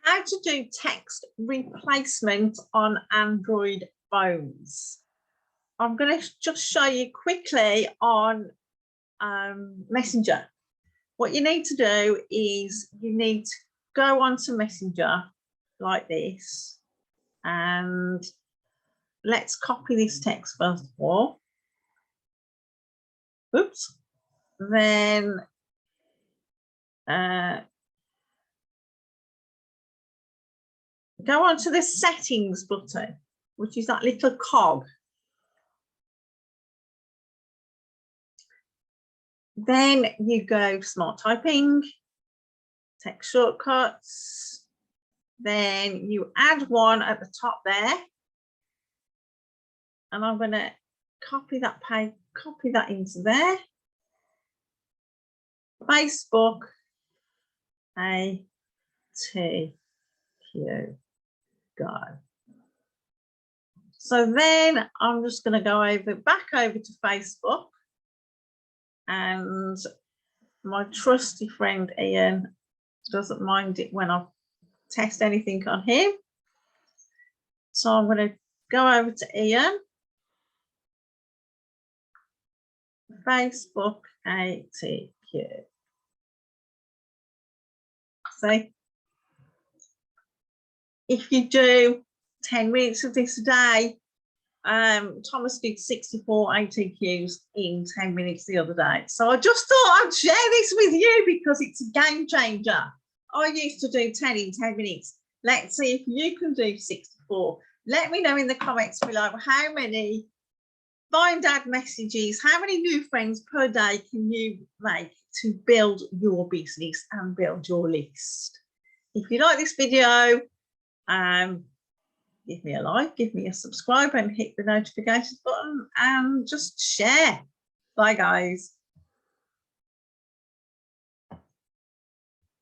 how to do text replacement on Android phones. I'm going to just show you quickly on Messenger. What you need to do is you need to go onto Messenger like this, and let's copy this text first of all. Oops. Then go on to the settings button, which is that little cog. Then you go smart typing, text shortcuts. Then you add one at the top there. And I'm going to copy that page, copy that into there. Facebook ATQ, go. So then I'm just going to go back over to Facebook, and my trusty friend Ian doesn't mind it when I test anything on him. So I'm going to go over to Ian, Facebook ATQ. See, if you do 10 minutes of this a day, Thomas did 64 ATQs in 10 minutes the other day. So I just thought I'd share this with you because it's a game changer. I used to do 10 in 10 minutes. Let's see if you can do 64. Let me know in the comments below how many find ad messages, how many new friends per day can you make to build your business and build your list. If you like this video, give me a like, give me a subscribe, and hit the notifications button and just share. Bye guys.